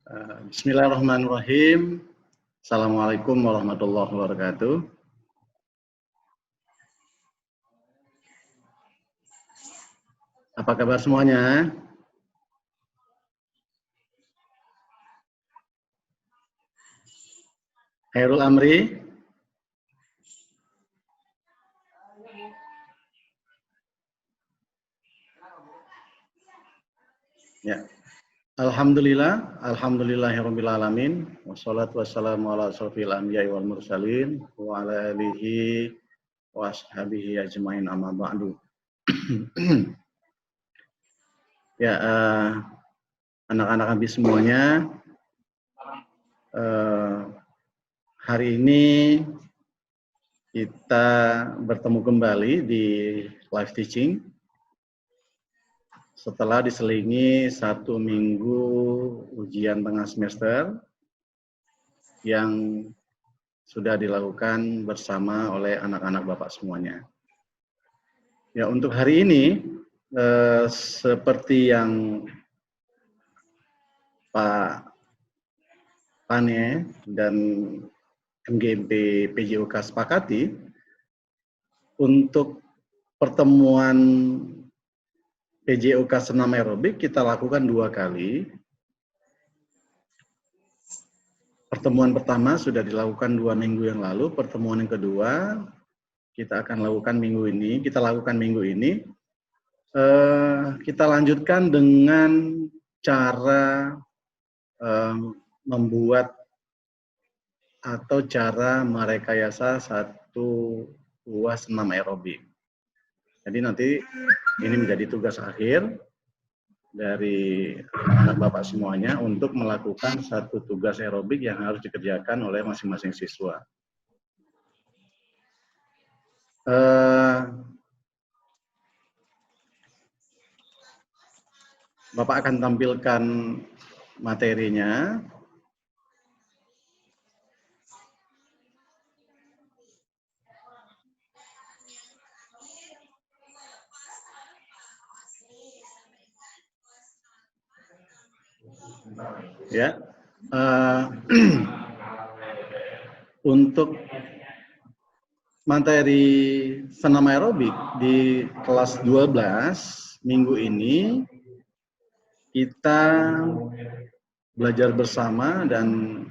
Bismillahirrahmanirrahim. Assalamualaikum warahmatullahi wabarakatuh. Apa kabar semuanya? Khairul Amri. Ya. Alhamdulillahirabbil alamin, wassalatu wassalamu ala asrofil anbiya'i wal mursalin wa ala alihi wa ashabihi ajmain, amma ba'du. Ya, anak-anak habis semuanya, hari ini kita bertemu kembali di live teaching setelah diselingi 1 minggu ujian tengah semester yang sudah dilakukan bersama oleh anak-anak Bapak semuanya. Ya, untuk hari ini seperti yang Pak Pane dan MGMP PJOK sepakati, untuk pertemuan PJOK senam aerobik kita lakukan 2 kali. Pertemuan pertama sudah dilakukan 2 minggu yang lalu, pertemuan yang kedua kita akan lakukan minggu ini. Kita lanjutkan dengan cara membuat atau cara merekayasa satu UAS senam aerobik. Jadi nanti ini menjadi tugas akhir dari anak Bapak semuanya untuk melakukan satu tugas aerobik yang harus dikerjakan oleh masing-masing siswa. Bapak akan tampilkan materinya. Ya, untuk materi senam aerobik di kelas 12 minggu ini kita belajar bersama dan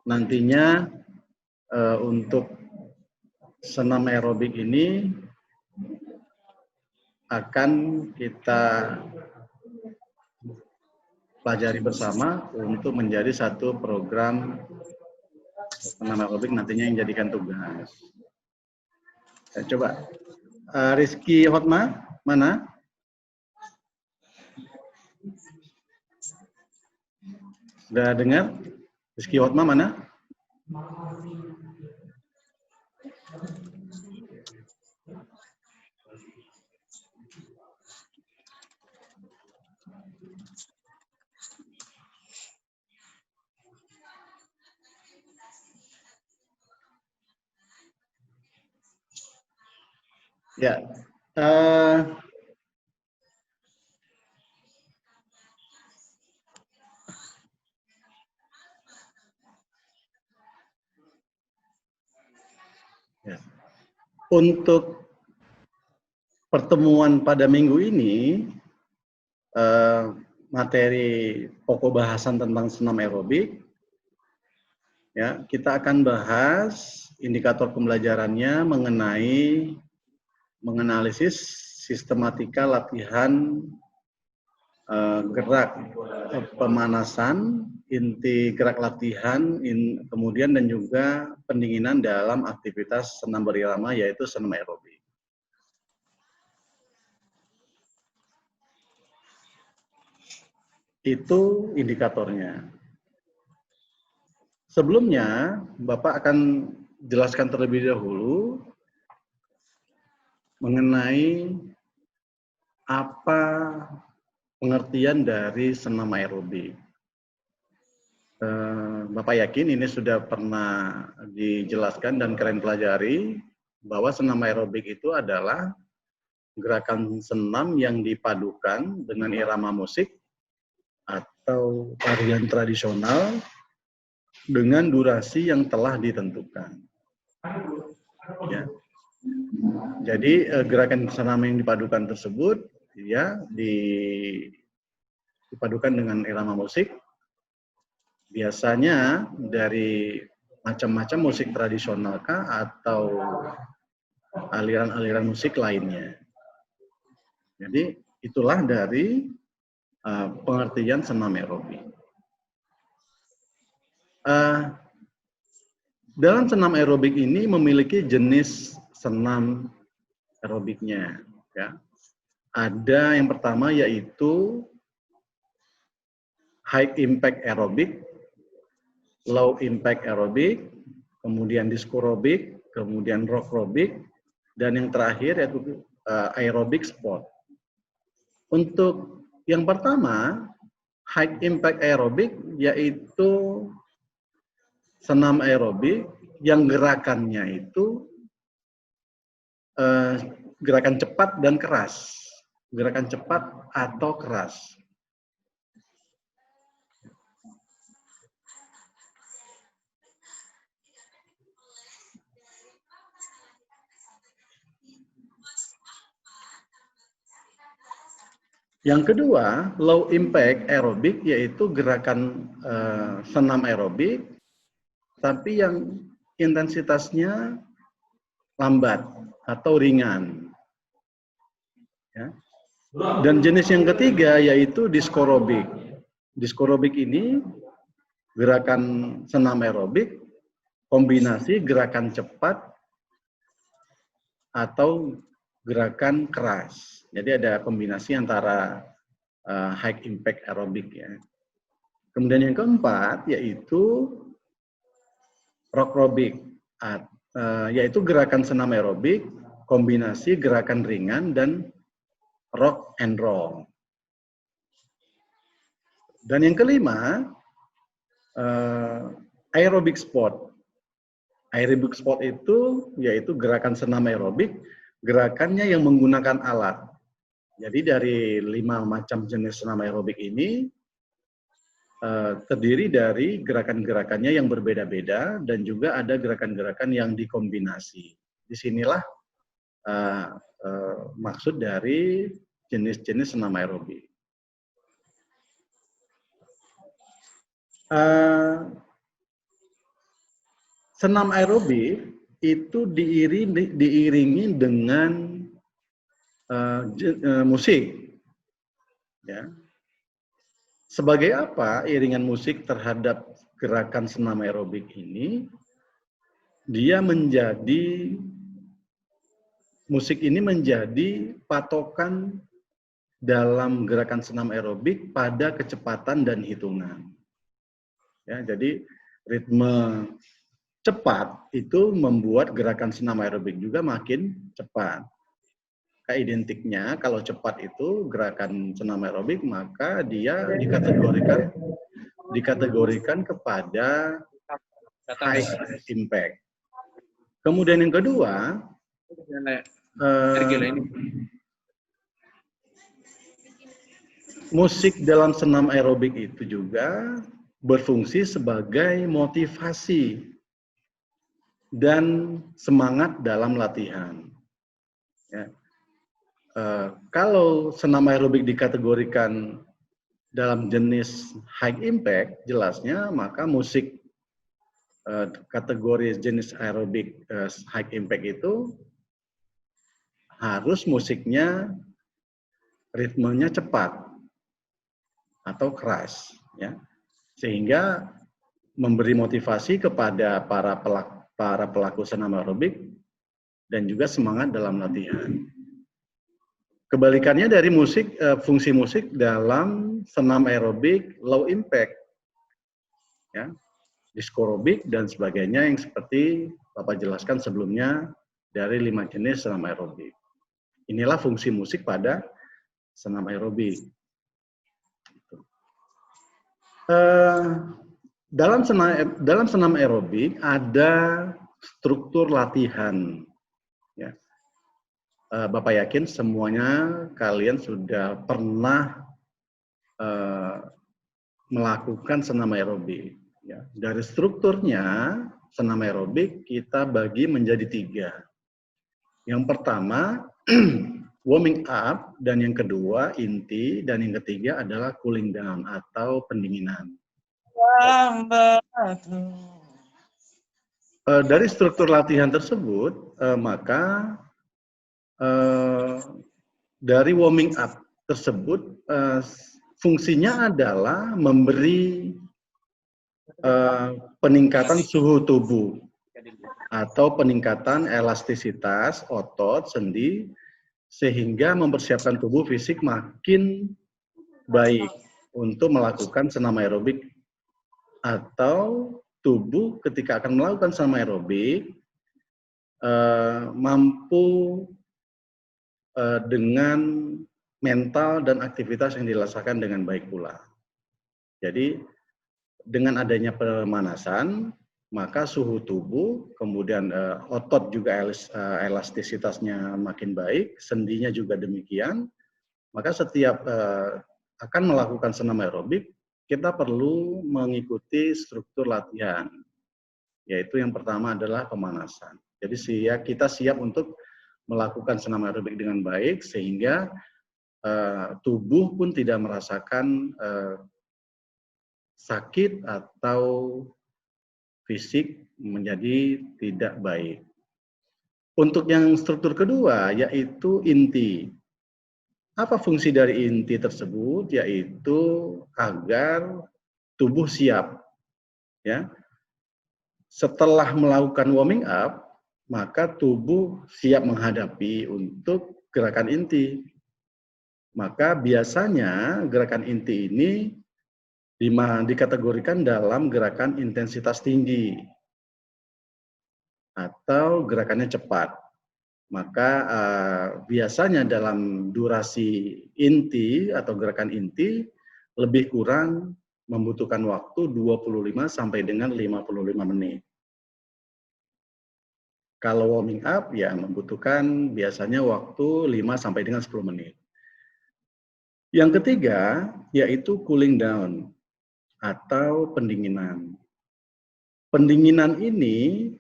nantinya untuk senam aerobik ini akan kita pelajari bersama untuk menjadi satu program senam aerobik nantinya yang jadikan tugas. Coba Rizky Hotma, mana? Sudah dengar? Rizky Hotma mana? Ya, untuk pertemuan pada minggu ini, materi pokok bahasan tentang senam aerobik, ya, kita akan bahas indikator pembelajarannya mengenai menganalisis sistematika latihan gerak pemanasan, inti gerak latihan, kemudian dan juga pendinginan dalam aktivitas senam berirama yaitu senam aerobik. Itu indikatornya. Sebelumnya, Bapak akan jelaskan terlebih dahulu mengenai apa pengertian dari senam aerobik. Bapak yakin ini sudah pernah dijelaskan dan kalian pelajari bahwa senam aerobik itu adalah gerakan senam yang dipadukan dengan irama musik atau tarian tradisional dengan durasi yang telah ditentukan. Ya. Jadi gerakan senam yang dipadukan tersebut ya dipadukan dengan irama musik. Biasanya dari macam-macam musik tradisional kah atau aliran-aliran musik lainnya. Jadi itulah dari pengertian senam aerobik. Dalam senam aerobik ini memiliki jenis senam aerobiknya. Ya. Ada yang pertama yaitu high impact aerobik, low impact aerobik, kemudian discorobik, kemudian rockrobik, dan yang terakhir yaitu aerobik sport. Untuk yang pertama, high impact aerobik yaitu senam aerobik yang gerakannya itu gerakan cepat dan keras. Gerakan cepat atau keras. Yang kedua, low impact aerobik yaitu gerakan senam aerobik tapi yang intensitasnya lambat atau ringan. Ya. Dan jenis yang ketiga yaitu discorobik. Discorobik ini gerakan senam aerobik kombinasi gerakan cepat atau gerakan keras. Jadi ada kombinasi antara high impact aerobik ya. Kemudian yang keempat yaitu rockrobik, yaitu gerakan senam aerobik kombinasi gerakan ringan dan rock and roll. Dan yang kelima aerobik sport. Aerobik sport itu yaitu gerakan senam aerobik, gerakannya yang menggunakan alat. Jadi dari 5 macam jenis senam aerobik ini terdiri dari gerakan-gerakannya yang berbeda-beda dan juga ada gerakan-gerakan yang dikombinasi. Disinilah maksud dari jenis-jenis senam aerobik. Senam aerobik itu diiringi dengan musik. Ya. Sebagai apa iringan musik terhadap gerakan senam aerobik ini? Musik ini menjadi patokan dalam gerakan senam aerobik pada kecepatan dan hitungan. Ya, jadi ritme cepat itu membuat gerakan senam aerobik juga makin cepat. Identiknya kalau cepat itu gerakan senam aerobik maka dia dikategorikan kepada high impact. Kemudian yang kedua, musik dalam senam aerobik itu juga berfungsi sebagai motivasi dan semangat dalam latihan. Ya. Kalau senam aerobik dikategorikan dalam jenis high impact, jelasnya maka musik kategori jenis aerobik high impact itu harus musiknya ritmenya cepat atau keras, ya, sehingga memberi motivasi kepada para pelaku senam aerobik dan juga semangat dalam latihan. Kebalikannya dari fungsi musik dalam senam aerobik low impact, ya, discorobik dan sebagainya yang seperti Bapak jelaskan sebelumnya dari 5 jenis senam aerobik. Inilah fungsi musik pada senam aerobik. Dalam senam aerobik ada struktur latihan Bapak yakin semuanya kalian sudah pernah melakukan senam aerobik. Ya. Dari strukturnya, senam aerobik kita bagi menjadi 3. Yang pertama, warming up, dan yang kedua, inti, dan yang ketiga adalah cooling down atau pendinginan. Dari struktur latihan tersebut, maka dari warming up tersebut, fungsinya adalah memberi peningkatan suhu tubuh atau peningkatan elastisitas otot, sendi, sehingga mempersiapkan tubuh fisik makin baik untuk melakukan senam aerobik, atau tubuh ketika akan melakukan senam aerobik mampu dengan mental dan aktivitas yang dilaksanakan dengan baik pula. Jadi dengan adanya pemanasan, maka suhu tubuh, kemudian otot juga elastisitasnya makin baik, sendinya juga demikian. Maka setiap akan melakukan senam aerobik, kita perlu mengikuti struktur latihan, yaitu yang pertama adalah pemanasan. Jadi kita siap untuk melakukan senam aerobik dengan baik, sehingga tubuh pun tidak merasakan sakit atau fisik menjadi tidak baik. Untuk yang struktur kedua, yaitu inti. Apa fungsi dari inti tersebut? Yaitu agar tubuh siap. Ya. Setelah melakukan warming up, maka tubuh siap menghadapi untuk gerakan inti. Maka biasanya gerakan inti ini dikategorikan dalam gerakan intensitas tinggi atau gerakannya cepat. Maka biasanya dalam durasi inti atau gerakan inti lebih kurang membutuhkan waktu 25 sampai dengan 55 menit. Kalau warming up ya membutuhkan biasanya waktu 5 sampai dengan 10 menit. Yang ketiga yaitu cooling down atau pendinginan. Pendinginan ini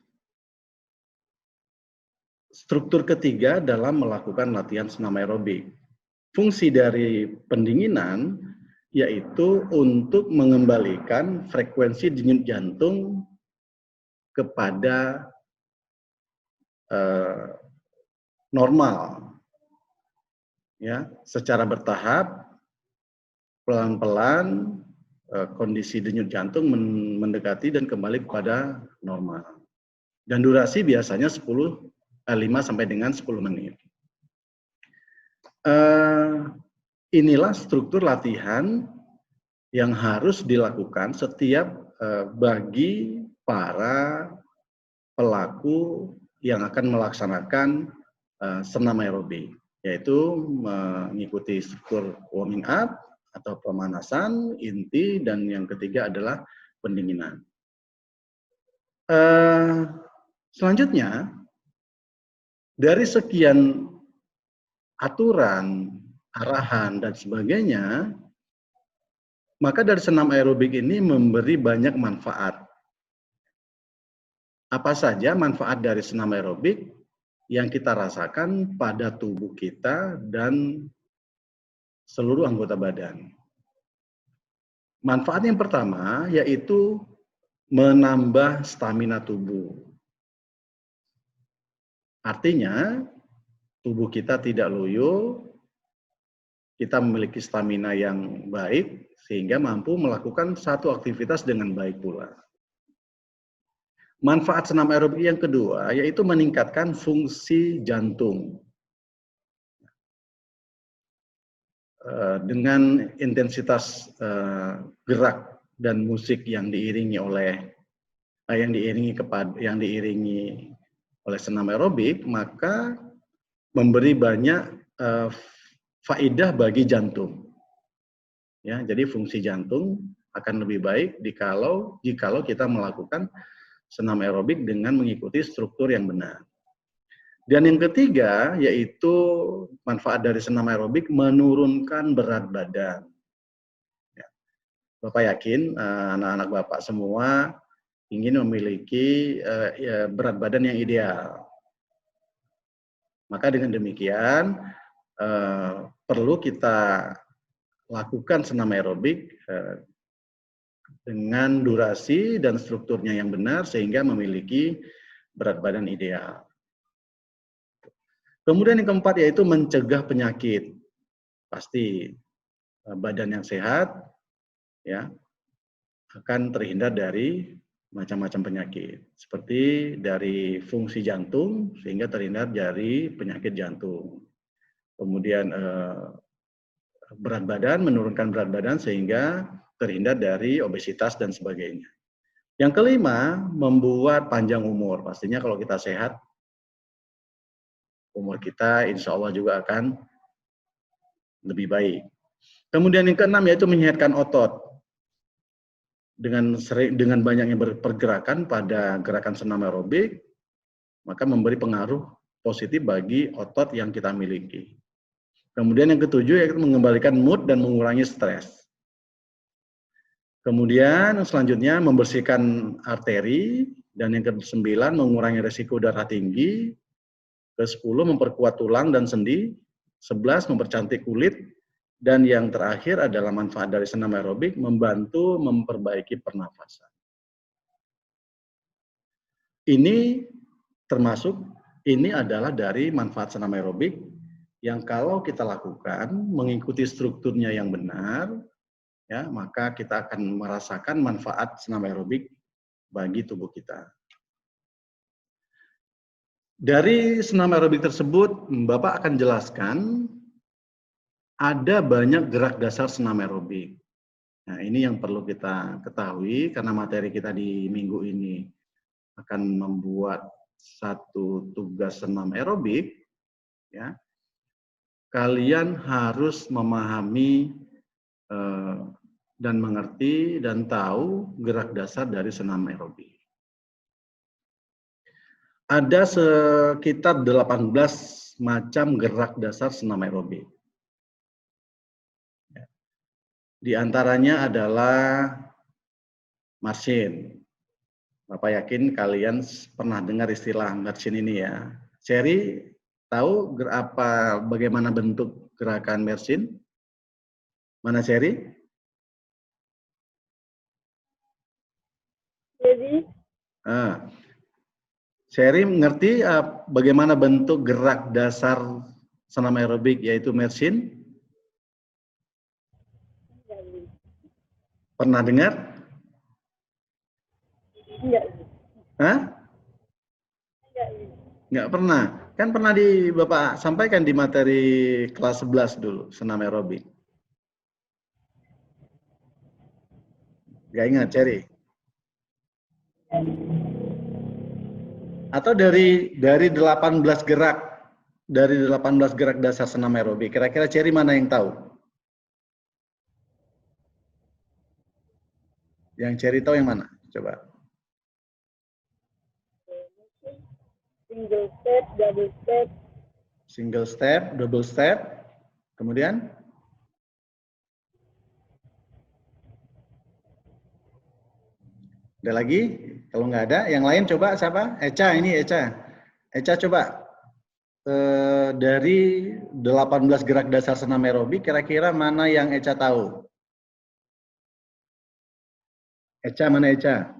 struktur ketiga dalam melakukan latihan senam aerobik. Fungsi dari pendinginan yaitu untuk mengembalikan frekuensi denyut jantung kepada normal, ya, secara bertahap, pelan-pelan kondisi denyut jantung mendekati dan kembali kepada normal. Dan durasi biasanya 5 sampai dengan 10 menit. Inilah struktur latihan yang harus dilakukan setiap bagi para pelaku yang akan melaksanakan senam aerobik, yaitu mengikuti struktur warming up atau pemanasan, inti, dan yang ketiga adalah pendinginan. Selanjutnya, dari sekian aturan, arahan, dan sebagainya, maka dari senam aerobik ini memberi banyak manfaat. Apa saja manfaat dari senam aerobik yang kita rasakan pada tubuh kita dan seluruh anggota badan? Manfaat yang pertama yaitu menambah stamina tubuh. Artinya, tubuh kita tidak loyo, kita memiliki stamina yang baik, sehingga mampu melakukan satu aktivitas dengan baik pula. Manfaat senam aerobik yang kedua yaitu meningkatkan fungsi jantung. Dengan intensitas gerak dan musik yang diiringi oleh senam aerobik, maka memberi banyak faedah bagi jantung. Ya, jadi fungsi jantung akan lebih baik jikalau kita melakukan senam aerobik dengan mengikuti struktur yang benar. Dan yang ketiga yaitu manfaat dari senam aerobik menurunkan berat badan. Ya. Bapak yakin anak-anak Bapak semua ingin memiliki berat badan yang ideal. Maka dengan demikian perlu kita lakukan senam aerobik dengan durasi dan strukturnya yang benar sehingga memiliki berat badan ideal. Kemudian yang keempat yaitu mencegah penyakit. Pasti badan yang sehat ya akan terhindar dari macam-macam penyakit. Seperti dari fungsi jantung sehingga terhindar dari penyakit jantung. Kemudian berat badan, menurunkan berat badan sehingga terhindar dari obesitas dan sebagainya. Yang kelima, membuat panjang umur. Pastinya kalau kita sehat, umur kita insya Allah juga akan lebih baik. Kemudian yang keenam yaitu menyehatkan otot. Dengan banyaknya pergerakan pada gerakan senam aerobik, maka memberi pengaruh positif bagi otot yang kita miliki. Kemudian yang ketujuh yaitu mengembalikan mood dan mengurangi stres. Kemudian selanjutnya membersihkan arteri, dan yang ke-9 mengurangi resiko darah tinggi, ke-10 memperkuat tulang dan sendi, 11 mempercantik kulit, dan yang terakhir adalah manfaat dari senam aerobik membantu memperbaiki pernafasan. Ini adalah dari manfaat senam aerobik yang kalau kita lakukan mengikuti strukturnya yang benar, ya maka kita akan merasakan manfaat senam aerobik bagi tubuh kita. Dari senam aerobik tersebut, Bapak akan jelaskan ada banyak gerak dasar senam aerobik. Nah, ini yang perlu kita ketahui karena materi kita di minggu ini akan membuat satu tugas senam aerobik, ya. Kalian harus memahami dan mengerti dan tahu gerak dasar dari senam aerobik. Ada sekitar 18 macam gerak dasar senam aerobik. Di antaranya adalah marching. Bapak yakin kalian pernah dengar istilah marching ini ya. Cherry tahu bagaimana bentuk gerakan marching? Mana Cherry? Jadi Cherry mengerti bagaimana bentuk gerak dasar senam aerobik yaitu marching? Pernah dengar? Enggak. Hah? Enggak pernah. Kan pernah Bapak sampaikan di materi kelas 11 dulu, senam aerobik. Enggak ingat, Cherry? Atau dari 18 gerak, dari 18 gerak dasar senam aerobik, kira-kira Cherry mana yang tahu? Yang Cherry tahu yang mana? Coba. Single step, double step. Single step, double step. Kemudian? Ada lagi? Kalau nggak ada, yang lain coba siapa? Eca, ini Eca. Eca coba. Dari 18 gerak dasar senam aerobik, kira-kira mana yang Eca tahu? Eca, mana Eca?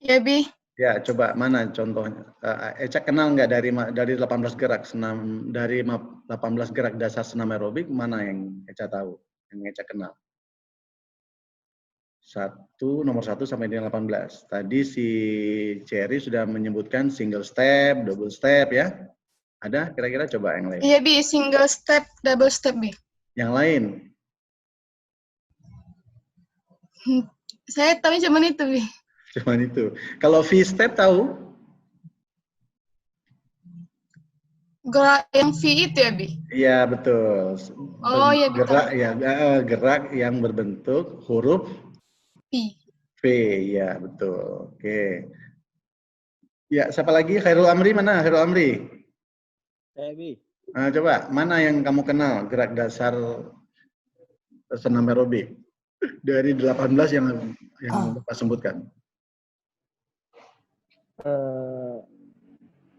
Ya, Bi. Ya, coba mana contohnya? Eca kenal nggak dari 18 gerak senam, dari 18 gerak dasar senam aerobik, mana yang Eca tahu? Yang Eca kenal? Nomor 1 sampai dengan 18. Tadi si Cherry sudah menyebutkan single step, double step ya. Ada kira-kira coba yang lain? Iya, Bi. Single step, double step, Bi. Yang lain? Saya tahu cuma itu, Bi. Cuman itu. Kalau V-step tahu? Gerak yang V itu ya, Bi? Iya, betul. Oh, iya, Bi. Gerak yang berbentuk huruf V. V, ya betul. Oke. Ya, siapa lagi? Khairul Amri mana? Khairul Amri. Bi. Nah, coba, mana yang kamu kenal gerak dasar senam aerobik? Dari 18 yang Bapak sebutkan.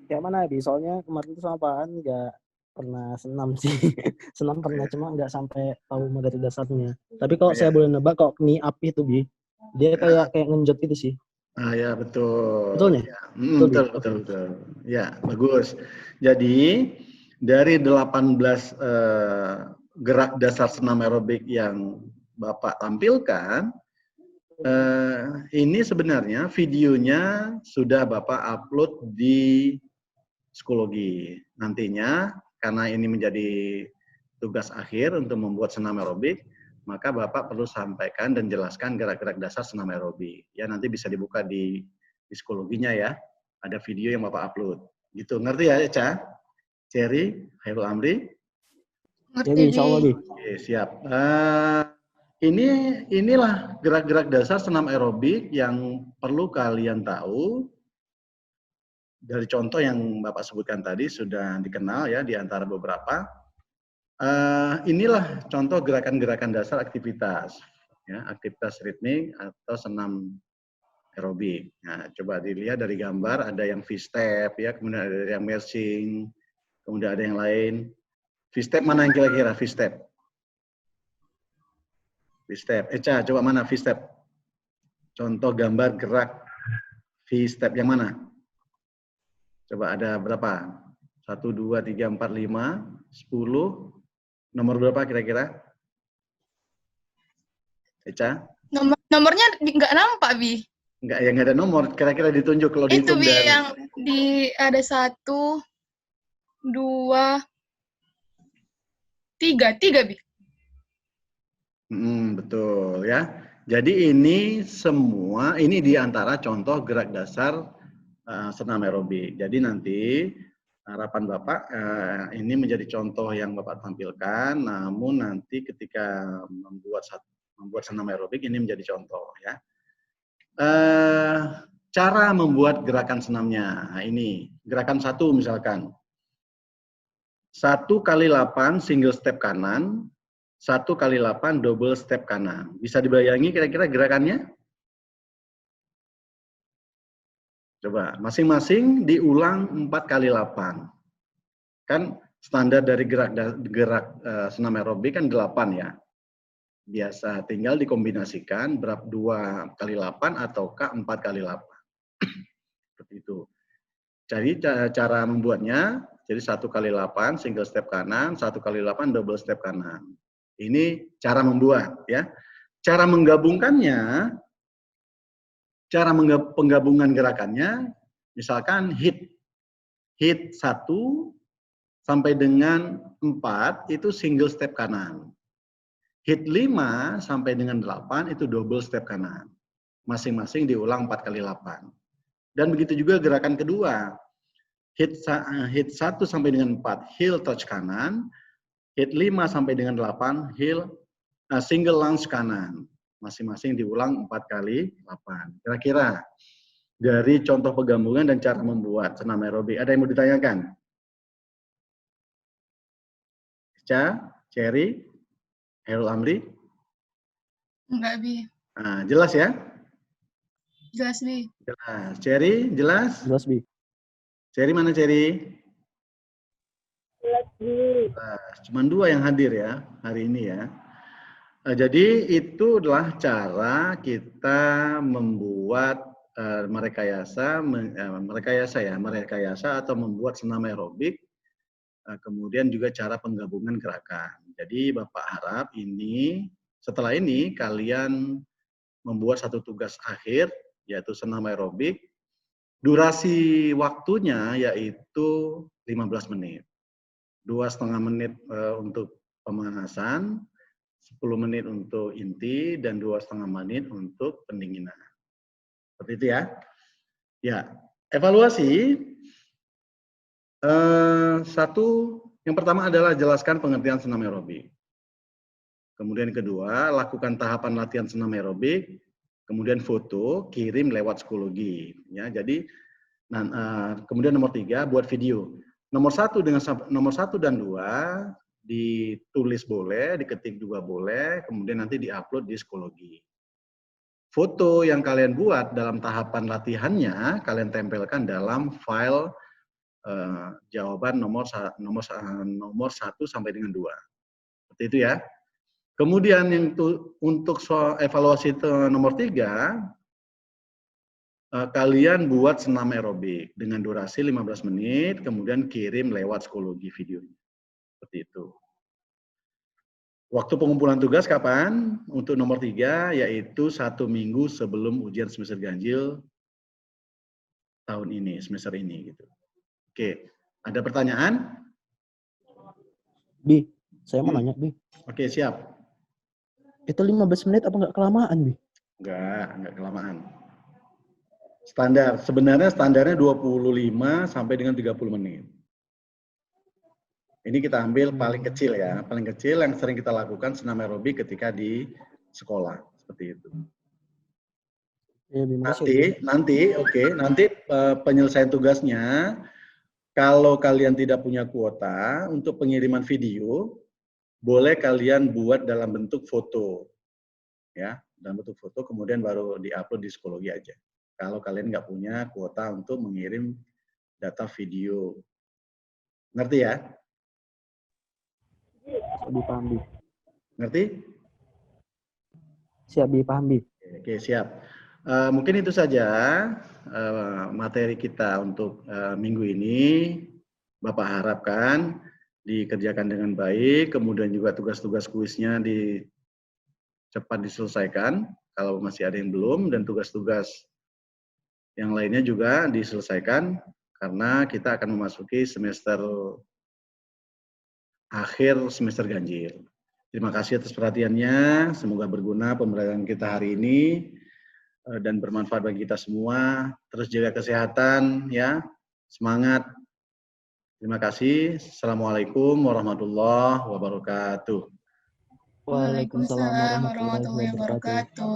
Kayak mana Bi? Soalnya kemarin itu sama Pak An nggak pernah senam sih. Senam pernah, cuma nggak sampai tahu materi dasarnya. Tapi kalau saya boleh nebak, kok knee up itu Bi, dia kayak ngenjot gitu sih. Ah ya, betul. Betul nih? Ya. Betul, Betul. Ya, bagus. Jadi dari 18 gerak dasar senam aerobik yang Bapak tampilkan, ini sebenarnya videonya sudah Bapak upload di psikologi. Nantinya karena ini menjadi tugas akhir untuk membuat senam aerobik, maka Bapak perlu sampaikan dan jelaskan gerak-gerak dasar senam aerobik. Ya, nanti bisa dibuka di psikologinya ya. Ada video yang Bapak upload. Gitu, ngerti ya, Eca? Cherry, Khairul Amri? Ngerti, ya, Bi, insya Allah, Bi. Oke, siap. Inilah gerak-gerak dasar senam aerobik yang perlu kalian tahu. Dari contoh yang Bapak sebutkan tadi sudah dikenal ya di antara beberapa. Inilah contoh gerakan-gerakan dasar aktivitas, ya, aktivitas ritmik atau senam aerobik. Nah, coba dilihat dari gambar, ada yang V-step, ya, kemudian ada yang marching, kemudian ada yang lain. V-step mana yang kira-kira V-step? V-step. Eca, coba mana V-step? Contoh gambar gerak V-step yang mana? Coba ada berapa? 1, 2, 3, 4, 5, 10. Nomor berapa kira-kira? Eca? Nomornya nggak nampak, Bi. Enggak, ya nggak ada nomor. Kira-kira ditunjuk kalau Itu, dihitung Bi, dari... yang ada 1, 2, 3, Bi. Betul ya. Jadi ini semua, ini diantara contoh gerak dasar senam aerobik. Jadi nanti harapan Bapak ini menjadi contoh yang Bapak tampilkan, namun nanti ketika membuat senam aerobik ini menjadi contoh ya. Cara membuat gerakan senamnya, nah ini gerakan 1 misalkan. 1 kali 8 single step kanan, 1 kali 8 double step kanan. Bisa dibayangi kira-kira gerakannya? Coba, masing-masing diulang 4 kali 8. Kan standar dari gerak senam aerobik kan 8 ya. Biasa, tinggal dikombinasikan berapa 2 kali 8 ataukah 4 kali 8. Seperti itu. Jadi cara membuatnya, jadi 1 kali 8 single step kanan, 1 kali 8 double step kanan. Ini cara membuat ya. Cara menggabungkannya, penggabungan gerakannya, misalkan hit 1 sampai dengan 4 itu single step kanan. Hit 5 sampai dengan 8 itu double step kanan. Masing-masing diulang 4 kali 8. Dan begitu juga gerakan kedua. Hit 1 sampai dengan 4 heel touch kanan. Hit 5 sampai dengan 8 heel single lunge kanan. Masing-masing diulang 4 kali 8. Kira-kira dari contoh penggabungan dan cara membuat senam aerobik, ada yang mau ditanyakan? Eca, Cherry, Khairul Amri? Enggak, Bi. Nah, jelas ya? Jelas, Bi. Jelas. Cherry, jelas? Jelas, Bi. Cherry mana Cherry? Jelas, Bi. Cuma 2 yang hadir ya hari ini ya. Jadi itu adalah cara kita membuat merekayasa atau membuat senam aerobik, kemudian juga cara penggabungan gerakan. Jadi Bapak harap ini setelah ini kalian membuat satu tugas akhir yaitu senam aerobik. Durasi waktunya yaitu 15 menit. 2,5 menit untuk pemanasan, 10 menit untuk inti, dan 2,5 menit untuk pendinginan. Seperti itu ya. Ya, evaluasi. Yang pertama adalah jelaskan pengertian senam aerobik. Kemudian kedua, lakukan tahapan latihan senam aerobik. Kemudian foto, kirim lewat psikologi. Ya, jadi Nah, kemudian nomor 3, buat video. Nomor 1 dan 2 ditulis boleh, diketik juga boleh, kemudian nanti diupload di psikologi. Foto yang kalian buat dalam tahapan latihannya, kalian tempelkan dalam file jawaban nomor 1 sampai dengan 2. Seperti itu ya. Kemudian untuk soal evaluasi nomor 3, kalian buat senam aerobik dengan durasi 15 menit, kemudian kirim lewat psikologi videonya. Seperti itu. Waktu pengumpulan tugas kapan? Untuk nomor 3, yaitu 1 minggu sebelum ujian semester ganjil tahun ini, semester ini gitu. Oke, ada pertanyaan? Bi, saya mau nanya, Bi. Oke, siap. Itu 15 menit apa nggak kelamaan, Bi? Enggak kelamaan. Sebenarnya standarnya 25 sampai dengan 30 menit. Ini kita ambil paling kecil ya, paling kecil yang sering kita lakukan senam aerobik ketika di sekolah, seperti itu. Ya, Bi, makasih, Nanti penyelesaian tugasnya, kalau kalian tidak punya kuota untuk pengiriman video, boleh kalian buat dalam bentuk foto, ya, dalam bentuk foto, kemudian baru diupload di psikologi aja. Kalau kalian nggak punya kuota untuk mengirim data video, ngerti ya? Bi, paham, Bi. Ngerti? Siap, Bi, paham, Bi. Oke, siap. Mungkin itu saja materi kita untuk minggu ini. Bapak harapkan dikerjakan dengan baik, kemudian juga tugas-tugas kuisnya cepat diselesaikan, kalau masih ada yang belum, dan tugas-tugas yang lainnya juga diselesaikan, karena kita akan memasuki semester akhir semester ganjil. Terima kasih atas perhatiannya, semoga berguna pembelajaran kita hari ini dan bermanfaat bagi kita semua. Terus jaga kesehatan ya, semangat. Terima kasih. Assalamualaikum warahmatullahi wabarakatuh. Waalaikumsalam warahmatullahi wabarakatuh.